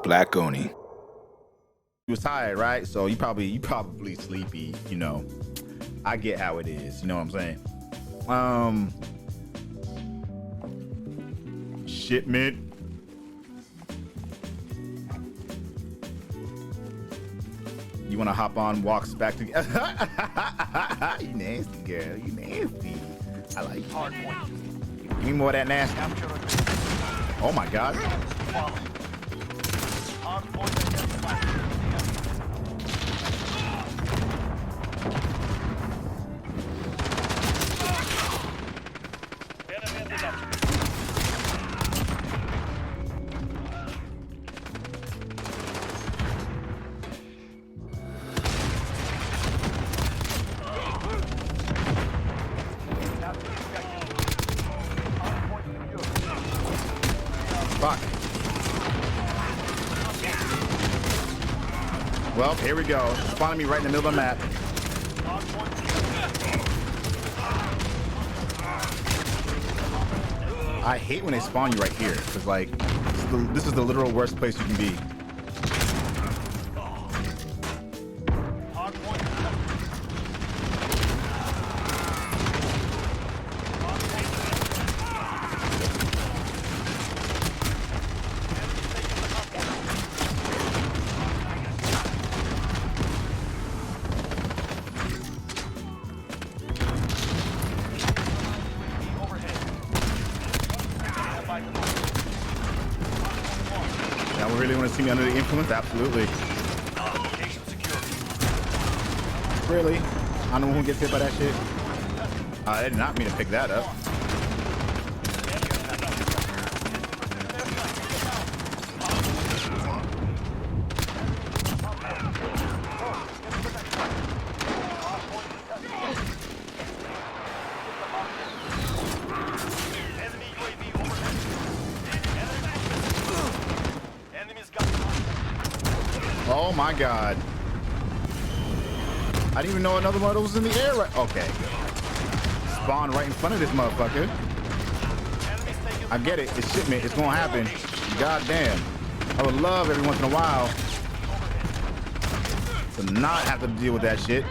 Black Oni. You was tired, right? So you probably sleepy, you know. I get how it is, you know what I'm saying? Shipment. You want to hop on, walks back to... You nasty, girl. You nasty. I like you. Give me more of that nasty. Oh, my God. Fuck. Well, here we go. Spawning me right in the middle of the map. I hate when they spawn you right here, because like this is the literal worst place you can be. Now we really want to see me under the influence? Absolutely. Really? I don't know who gets hit by that shit. I did not mean to pick that up. Oh my God. I didn't even know another one was in the air right. Okay. Spawn right in front of this motherfucker. I get it. It's shipment. It's gonna happen. God damn. I would love every once in a while to not have to deal with that shit.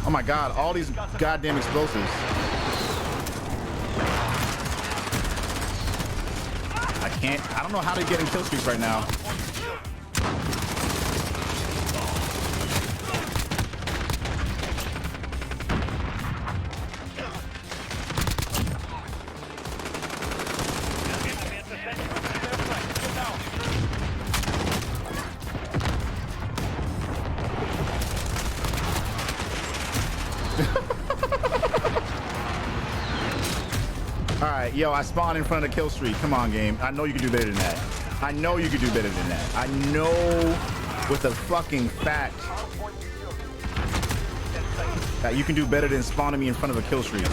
Oh my God, all these goddamn explosives. I don't know how to get in kill streaks right now. Alright, yo, I spawned in front of the kill streak. Come on, game. I know you can do better than that. I know you can do better than that. I know with the fucking fact that you can do better than spawning me in front of a kill streak.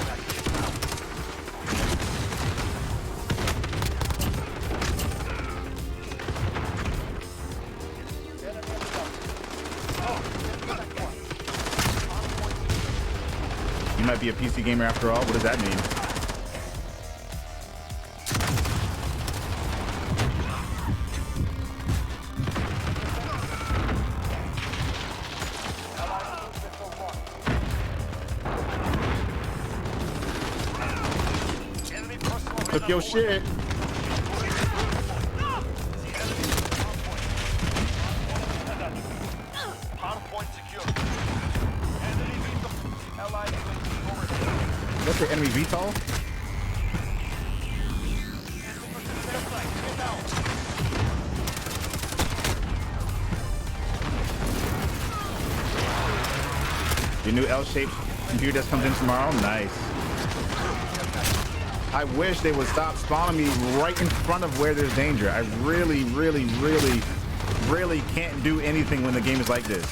You might be a PC gamer after all. What does that mean? Took your shit. What's the enemy VTOL? Your new L-shaped computer that comes in tomorrow? Nice. I wish they would stop spawning me right in front of where there's danger. I really can't do anything when the game is like this.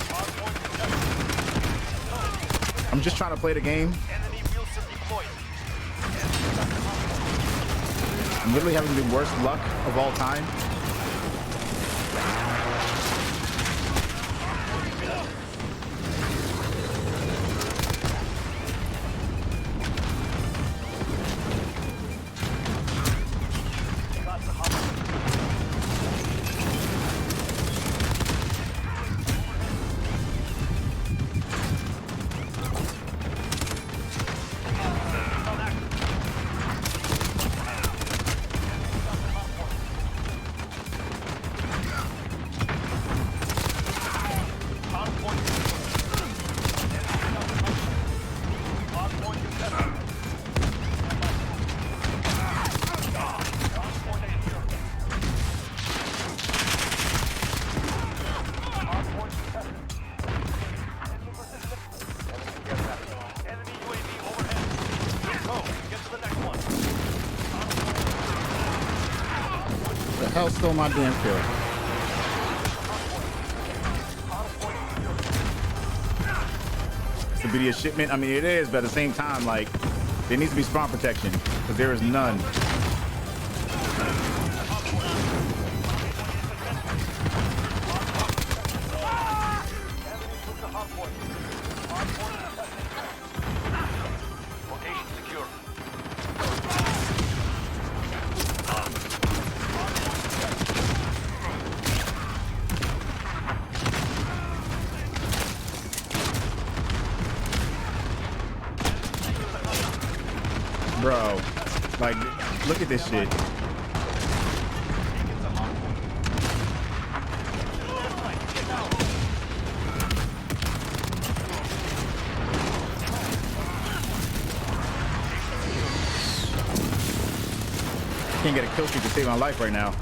I'm just trying to play the game. I'm literally having the worst luck of all time. The hell stole my damn kill? It's to be a shipment. I mean, it is, but at the same time, like, there needs to be spawn protection because there is none. Bro, like, look at this shit. Can't get a kill streak to save my life right now.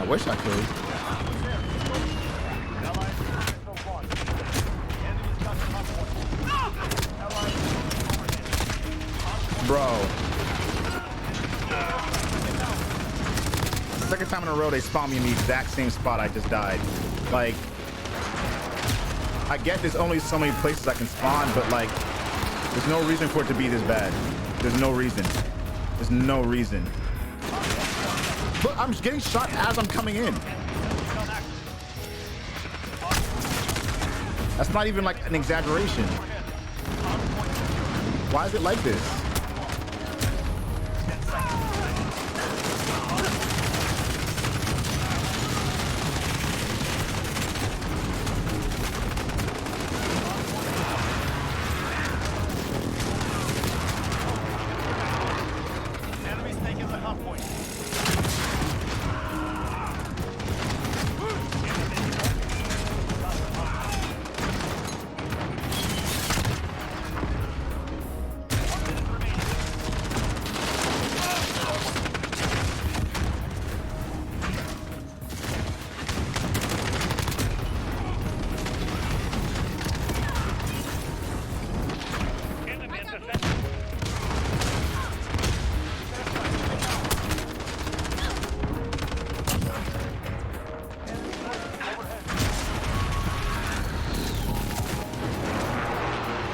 I wish I could. Bro. Second time in a row they spawn me in the exact same spot I just died. Like, I get there's only so many places I can spawn, but like, there's no reason for it to be this bad. There's no reason. There's no reason. Look, I'm just getting shot as I'm coming in. That's not even like an exaggeration. Why is it like this?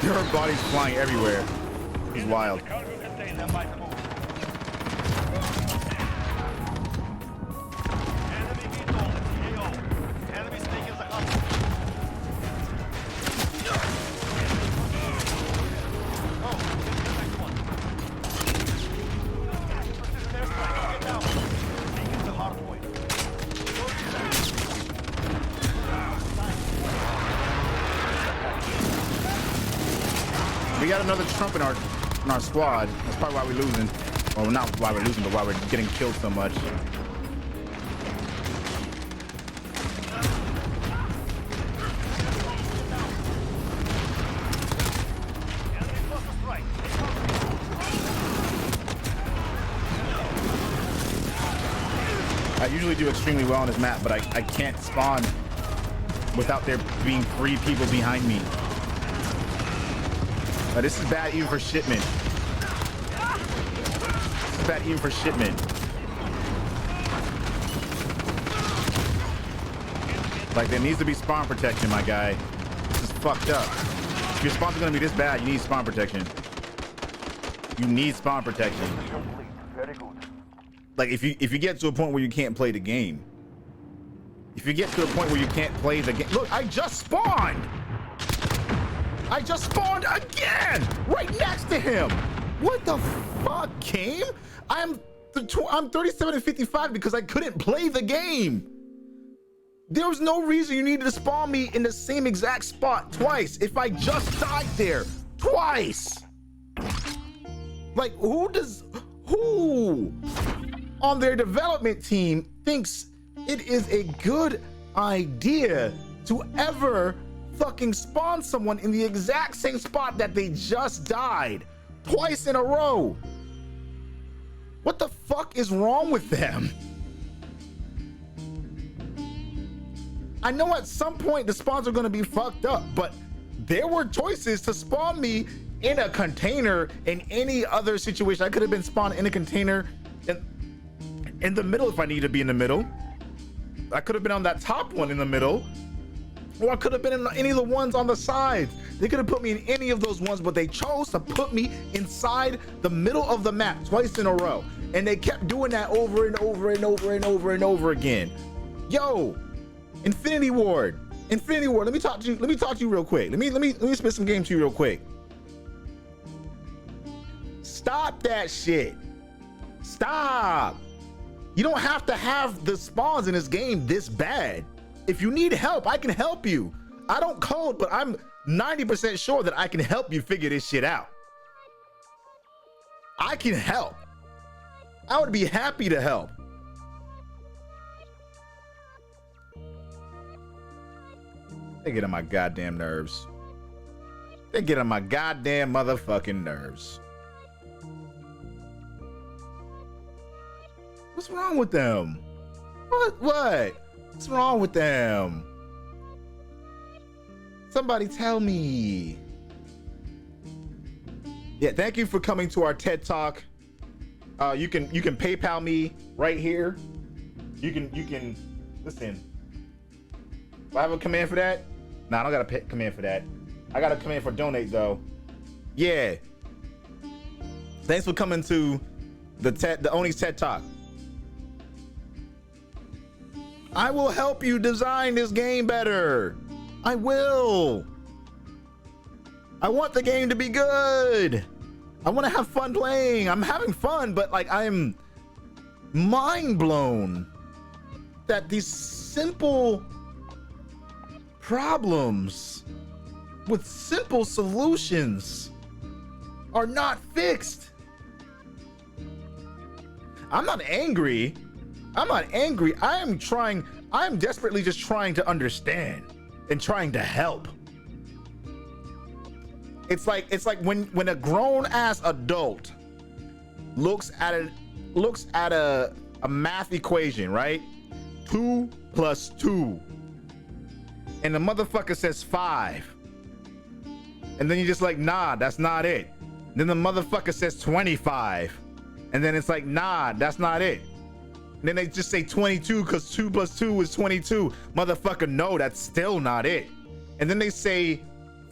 Her body's flying everywhere. It's wild. We got another Trump in our squad. That's probably why we're losing. Well, not why we're losing, but why we're getting killed so much. I usually do extremely well on this map, but I can't spawn without there being 3 people behind me. This is bad even for shipment. This is bad even for shipment. Like, there needs to be spawn protection, my guy. This is fucked up. If your spawn's gonna be this bad, you need spawn protection. You need spawn protection. Like if you get to a point where you can't play the game. If you get to a point where you can't play the game. Look, I just spawned. I just spawned again, right next to him. What the fuck, Came? I'm 37 and 55 because I couldn't play the game. There was no reason you needed to spawn me in the same exact spot twice if I just died there twice. Like, who on their development team thinks it is a good idea to ever fucking spawn someone in the exact same spot that they just died twice in a row? What the fuck is wrong with them? I know at some point the spawns are gonna be fucked up, but there were choices to spawn me in a container in any other situation. I could have been spawned in a container in the middle if I needed to be in the middle. I could have been on that top one in the middle, or I could have been in any of the ones on the sides. They could have put me in any of those ones, but they chose to put me inside the middle of the map twice in a row. And they kept doing that over and over and over and over and over again. Yo, Infinity Ward, let me talk to you real quick. Let me spit some game to you real quick. Stop that shit. Stop. You don't have to have the spawns in this game this bad. If you need help, I can help you. I don't code, but I'm 90% sure that I can help you figure this shit out. I can help. I would be happy to help. They get on my goddamn nerves. They get on my goddamn motherfucking nerves. What's wrong with them? What? What's wrong with them? Somebody tell me. Yeah, thank you for coming to our TED Talk. You can PayPal me right here. You can listen. Do I have a command for that? Nah, I don't got a command for that. I got a command for donate though. Yeah. Thanks for coming to the Oni's TED Talk. I will help you design this game better. I will. I want the game to be good. I want to have fun playing. I'm having fun, but like I'm mind blown that these simple problems with simple solutions are not fixed. I'm not angry. I'm desperately just trying to understand and trying to help. It's like when a grown ass adult looks at a math equation, right? 2 + 2. And the motherfucker says 5. And then you're just like, nah, that's not it. Then the motherfucker says 25. And then it's like, nah, that's not it. And then they just say 22 because 2 + 2 is 22. Motherfucker, no, that's still not it. And then they say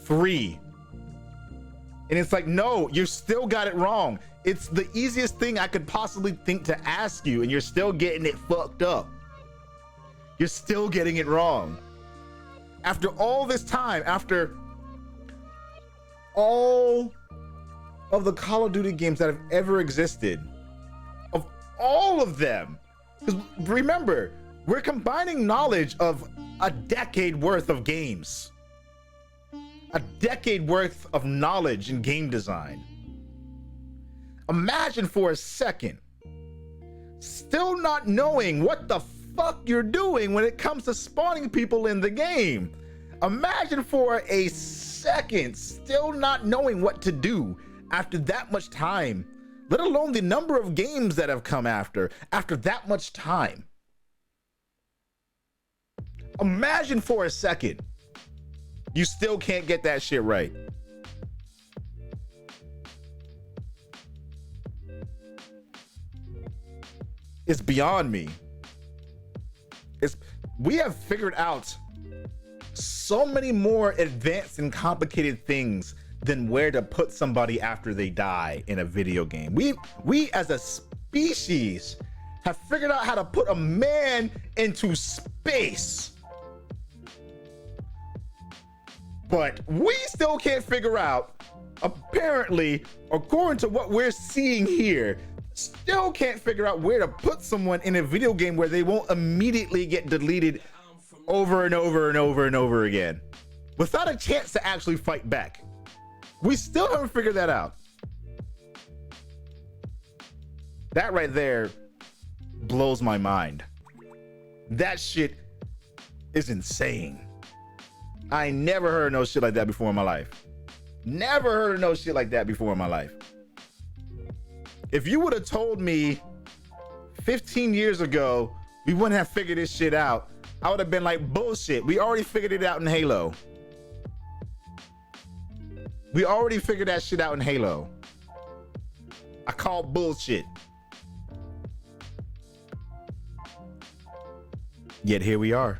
3. And it's like, no, you still got it wrong. It's the easiest thing I could possibly think to ask you, and you're still getting it fucked up. You're still getting it wrong. After all this time, after all of the Call of Duty games that have ever existed, of all of them, because remember, we're combining knowledge of a decade worth of games. A decade worth of knowledge in game design. Imagine for a second, still not knowing what the fuck you're doing when it comes to spawning people in the game. Imagine for a second, still not knowing what to do after that much time, let alone the number of games that have come after that much time. Imagine for a second, you still can't get that shit right. It's beyond me. We have figured out so many more advanced and complicated things than where to put somebody after they die in a video game. We as a species have figured out how to put a man into space, but we still can't figure out, apparently, according to what we're seeing here, still can't figure out where to put someone in a video game where they won't immediately get deleted over and over and over and over again without a chance to actually fight back. We still haven't figured that out. That right there blows my mind. That shit is insane. I never heard no shit like that before in my life. Never heard of no shit like that before in my life. If you would have told me 15 years ago we wouldn't have figured this shit out, I would have been like, bullshit. We already figured it out in Halo. We already figured that shit out in Halo. I call bullshit. Yet here we are.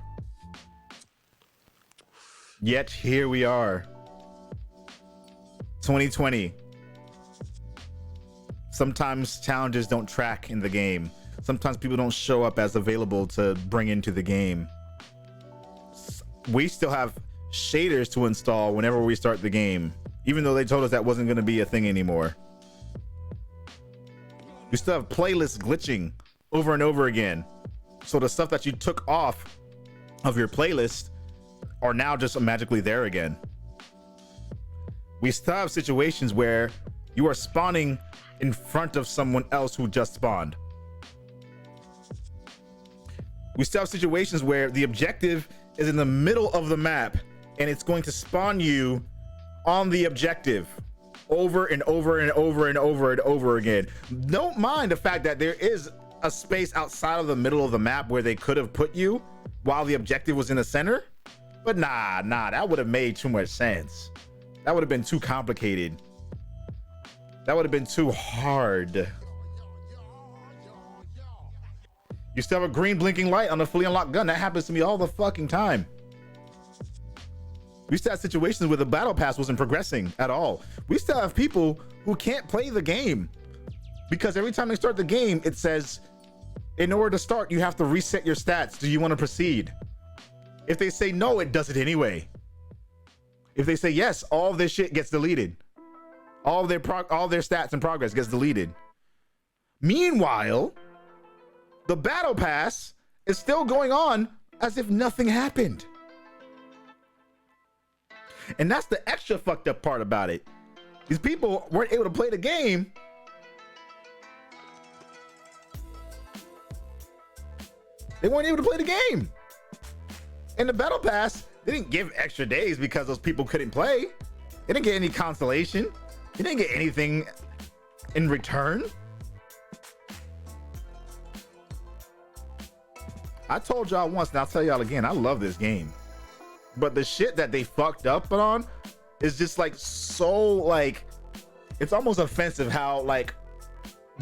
Yet here we are. 2020. Sometimes challenges don't track in the game. Sometimes people don't show up as available to bring into the game. We still have shaders to install whenever we start the game, even though they told us that wasn't going to be a thing anymore. We still have playlists glitching over and over again. So the stuff that you took off of your playlist are now just magically there again. We still have situations where you are spawning in front of someone else who just spawned. We still have situations where the objective is in the middle of the map and it's going to spawn you on the objective over and over and over and over and over again. Don't mind the fact that there is a space outside of the middle of the map where they could have put you while the objective was in the center, but nah, that would have made too much sense. That would have been too complicated. That would have been too hard. You still have a green blinking light on a fully unlocked gun. That happens to me all the fucking time. We still have situations where the battle pass wasn't progressing at all. We still have people who can't play the game because every time they start the game, it says, in order to start, you have to reset your stats. Do you want to proceed? If they say no, it does it anyway. If they say yes, all this shit gets deleted. All their stats and progress gets deleted. Meanwhile, the battle pass is still going on as if nothing happened. And that's the extra fucked up part about it. These people weren't able to play the game. They weren't able to play the game. And the battle pass, they didn't give extra days because those people couldn't play. They didn't get any consolation. They didn't get anything in return. I told y'all once, and I'll tell y'all again, I love this game. But the shit that they fucked up on is just like so like, it's almost offensive how like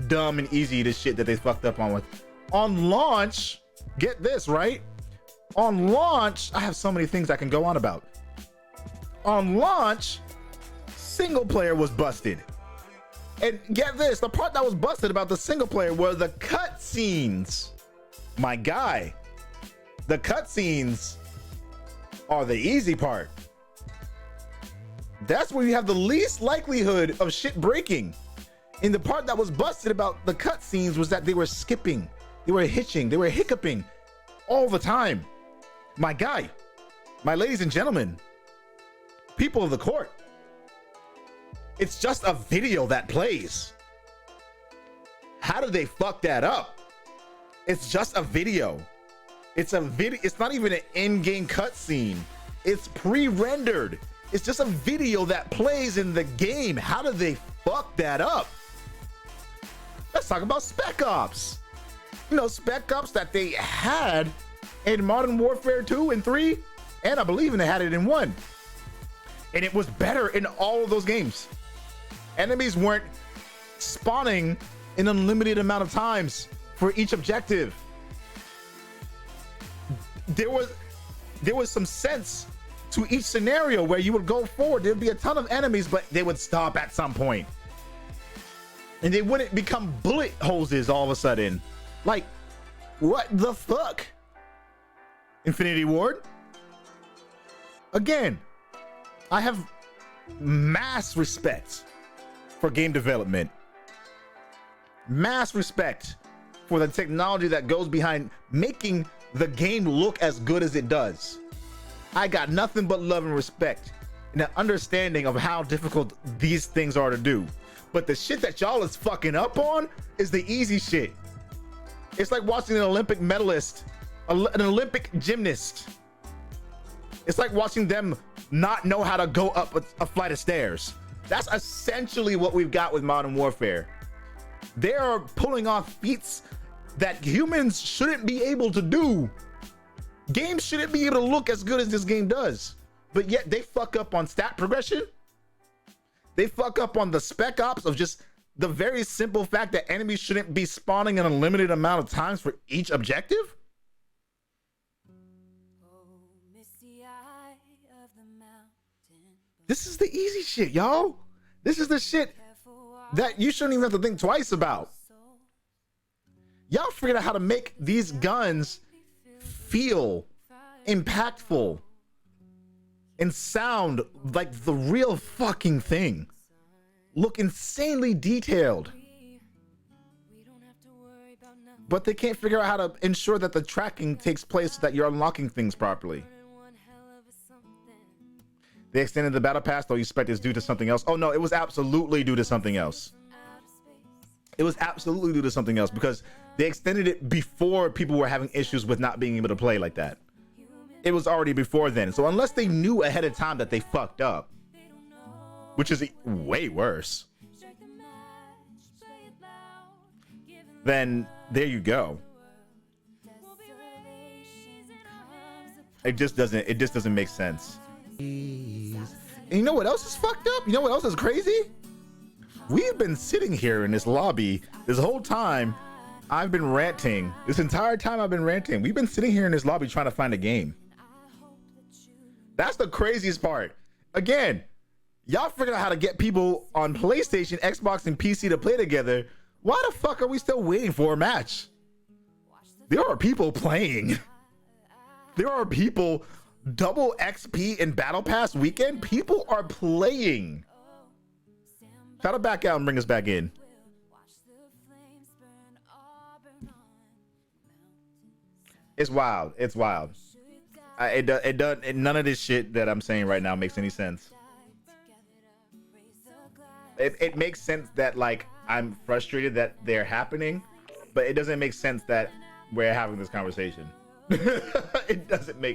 dumb and easy the shit that they fucked up on with. On launch, get this, right? On launch, I have so many things I can go on about. On launch, single player was busted. And get this, the part that was busted about the single player were the cutscenes. My guy, the cutscenes are the easy part. That's where you have the least likelihood of shit breaking. And the part that was busted about the cutscenes was that they were skipping, they were hitching, they were hiccuping all the time. My guy, my ladies and gentlemen, people of the court, it's just a video that plays. How did they fuck that up? It's just a video. It's a video. It's not even an in-game cutscene. It's pre-rendered. It's just a video that plays in the game. How did they fuck that up? Let's talk about Spec Ops. You know, Spec Ops that they had in Modern Warfare 2 and 3, and I believe they had it in 1. And it was better in all of those games. Enemies weren't spawning an unlimited amount of times for each objective. There was some sense to each scenario where you would go forward. There'd be a ton of enemies, but they would stop at some point. And they wouldn't become bullet hoses all of a sudden. Like, what the fuck? Infinity Ward? Again, I have mass respect for game development. Mass respect for the technology that goes behind making the game look as good as it does. I got nothing but love and respect and an understanding of how difficult these things are to do. But the shit that y'all is fucking up on is the easy shit. It's like watching an Olympic medalist, an Olympic gymnast. It's like watching them not know how to go up a flight of stairs. That's essentially what we've got with Modern Warfare. They are pulling off feats that humans shouldn't be able to do. Games shouldn't be able to look as good as this game does. But yet they fuck up on stat progression. They fuck up on the spec ops of just the very simple fact that enemies shouldn't be spawning an unlimited amount of times for each objective. This is the easy shit, y'all. This is the shit that you shouldn't even have to think twice about. Y'all figured out how to make these guns feel impactful and sound like the real fucking thing. Look insanely detailed. But they can't figure out how to ensure that the tracking takes place so that you're unlocking things properly. They extended the battle pass, though you expect it's due to something else. Oh no, it was absolutely due to something else. It was absolutely due to something else because they extended it before people were having issues with not being able to play like that. It was already before then. So unless they knew ahead of time that they fucked up, which is way worse, then there you go. It just doesn't make sense. And you know what else is fucked up? You know what else is crazy? We've been sitting here in this lobby this whole time. I've been ranting. This entire time I've been ranting. We've been sitting here in this lobby trying to find a game. That's the craziest part. Again, y'all figured out how to get people on PlayStation, Xbox, and PC to play together. Why the fuck are we still waiting for a match? There are people playing. There are people double XP in Battle Pass weekend. People are playing. Try to back out and bring us back in. It's wild. It's wild. None of this shit that I'm saying right now makes any sense. It makes sense that like I'm frustrated that they're happening, but it doesn't make sense that we're having this conversation. It doesn't make any